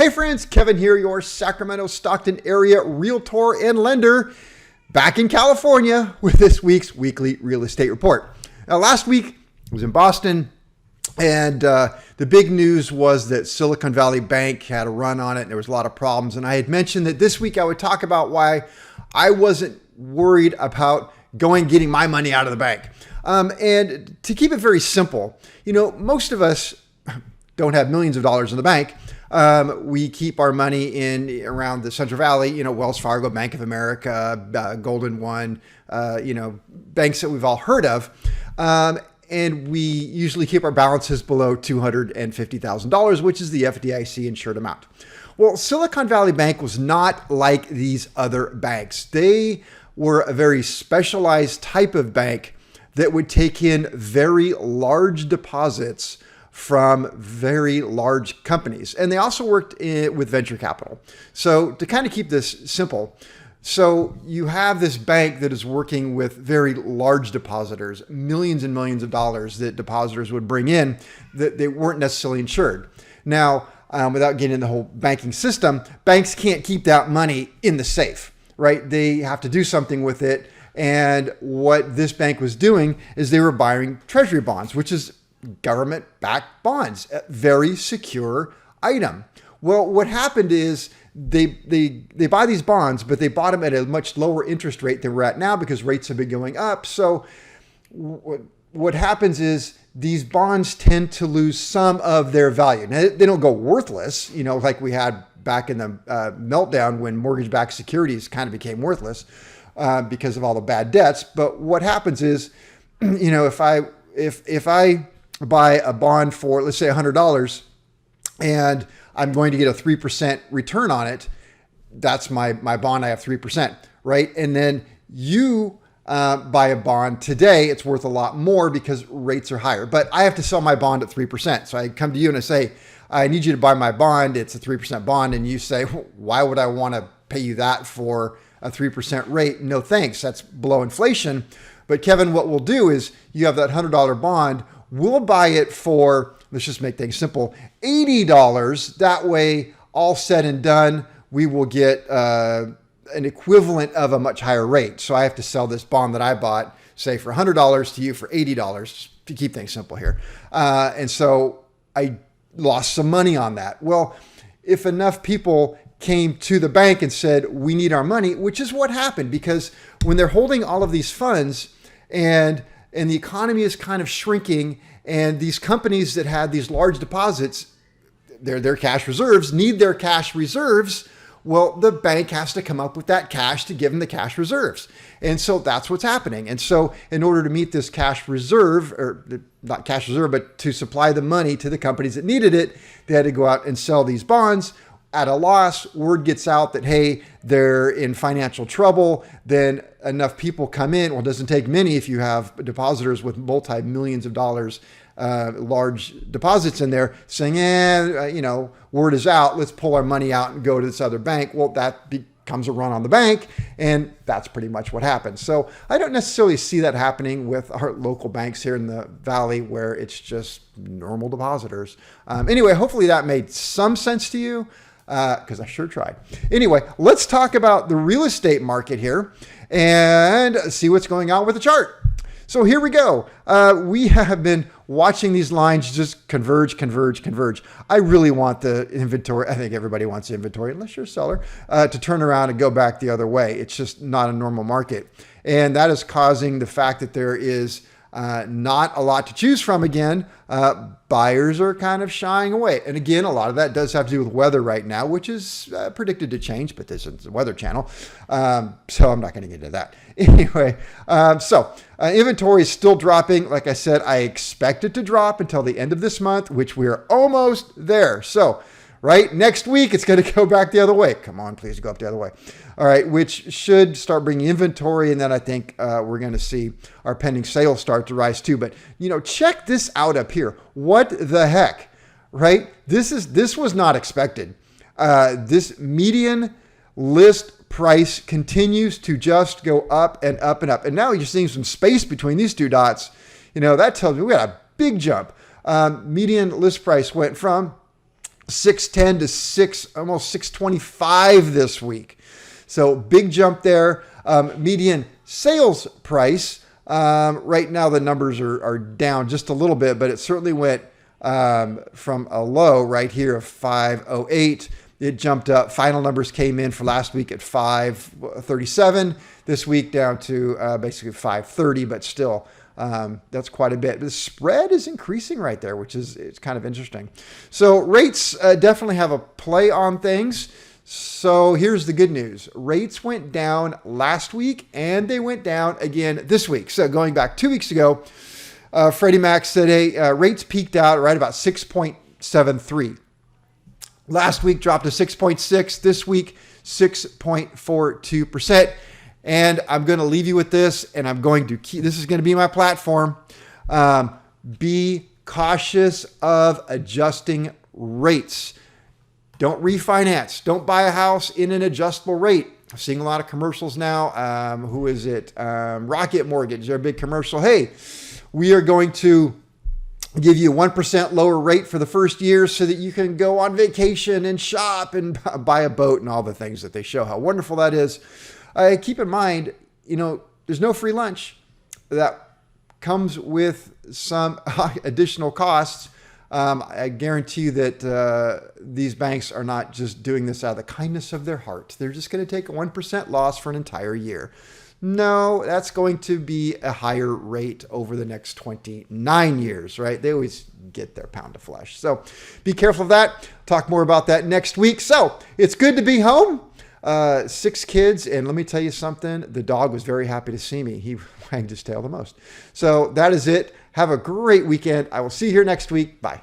Hey friends, Kevin here, your Sacramento, Stockton area realtor and lender, back in California with this week's weekly real estate report. Now, last week I was in Boston, and the big news was that Silicon Valley Bank had a run on it, and there was a lot of problems. And I had mentioned that this week I would talk about why I wasn't worried about getting my money out of the bank. And to keep it very simple, most of us don't have millions of dollars in the bank. We keep our money in around the Central Valley, Wells Fargo, Bank of America, Golden One, banks that we've all heard of. And we usually keep our balances below $250,000, which is the FDIC insured amount. Well, Silicon Valley Bank was not like these other banks. They were a very specialized type of bank that would take in very large deposits from very large companies. And they also worked with venture capital. So to kind of keep this simple, so you have this bank that is working with very large depositors, millions and millions of dollars that depositors would bring in that they weren't necessarily insured. Now, without getting into the whole banking system, banks can't keep that money in the safe, right? They have to do something with it. And what this bank was doing is they were buying treasury bonds, which is government-backed bonds, a very secure item. Well, what happened is they buy these bonds, but they bought them at a much lower interest rate than we're at now because rates have been going up. So what happens is these bonds tend to lose some of their value. Now, they don't go worthless, like we had back in the meltdown when mortgage-backed securities kind of became worthless because of all the bad debts. But what happens is, if I buy a bond for, let's say $100, and I'm going to get a 3% return on it, that's my bond, I have 3%, right? And then you buy a bond today, it's worth a lot more because rates are higher, but I have to sell my bond at 3%. So I come to you and I say, I need you to buy my bond, it's a 3% bond. And you say, why would I want to pay you that for a 3% rate? No, thanks, that's below inflation. But Kevin, what we'll do is you have that $100 bond, we'll buy it for, let's just make things simple, $80. That way, all said and done, we will get an equivalent of a much higher rate. So I have to sell this bond that I bought, say for $100 to you for $80 to keep things simple here. And so I lost some money on that. Well, if enough people came to the bank and said, we need our money, which is what happened, because when they're holding all of these funds and the economy is kind of shrinking, and these companies that had these large deposits, their cash reserves, need their cash reserves. Well, the bank has to come up with that cash to give them the cash reserves. And so that's what's happening. And so in order to meet this cash reserve, or not cash reserve, but to supply the money to the companies that needed it, they had to go out and sell these bonds at a loss. Word gets out that, hey, they're in financial trouble. Then enough people come in. Well, it doesn't take many if you have depositors with multi-millions of dollars, large deposits in there saying, word is out. Let's pull our money out and go to this other bank. Well, that becomes a run on the bank. And that's pretty much what happens. So I don't necessarily see that happening with our local banks here in the Valley where it's just normal depositors. Anyway, hopefully that made some sense to you, because I sure tried. Anyway, let's talk about the real estate market here and see what's going on with the chart. So here we go. We have been watching these lines just converge. I really want the inventory. I think everybody wants the inventory, unless you're a seller, to turn around and go back the other way. It's just not a normal market. And that is causing the fact that there is not a lot to choose from again. Buyers are kind of shying away. And again, a lot of that does have to do with weather right now, which is predicted to change, but this is the Weather Channel. So I'm not going to get into that. Anyway, inventory is still dropping. Like I said, I expect it to drop until the end of this month, which we are almost there. So right next week, it's going to go back the other way. Come on, please go up the other way. All right, which should start bringing inventory. And then I think we're going to see our pending sales start to rise too. But, check this out up here. What the heck, right? This was not expected. This median list price continues to just go up and up and up. And now you're seeing some space between these two dots. That tells me we got a big jump. Median list price went from 610 to almost 625 this week. So big jump there. Median sales price. Right now the numbers are down just a little bit, but it certainly went from a low right here of 508. It jumped up. Final numbers came in for last week at 537. This week down to basically 530, but still that's quite a bit. The spread is increasing right there, which is it's kind of interesting. So rates definitely have a play on things. So here's the good news. Rates went down last week and they went down again this week. So going back 2 weeks ago, Freddie Mac said, hey, rates peaked out right about 6.73. Last week dropped to 6.6. This week, 6.42%. And I'm going to leave you with this, and I'm going to keep, this is going to be my platform. Be cautious of adjusting rates. Don't refinance. Don't buy a house in an adjustable rate. I'm seeing a lot of commercials now. Who is it? Rocket Mortgage. They're a big commercial. Hey, we are going to give you a 1% lower rate for the first year so that you can go on vacation and shop and buy a boat and all the things that they show how wonderful that is. Keep in mind, there's no free lunch. That comes with some additional costs. I guarantee you that these banks are not just doing this out of the kindness of their heart. They're just going to take a 1% loss for an entire year. No, that's going to be a higher rate over the next 29 years, right? They always get their pound of flesh. So be careful of that. Talk more about that next week. So it's good to be home. 6 kids. And let me tell you something. The dog was very happy to see me. He wagged his tail the most. So that is it. Have a great weekend. I will see you here next week. Bye.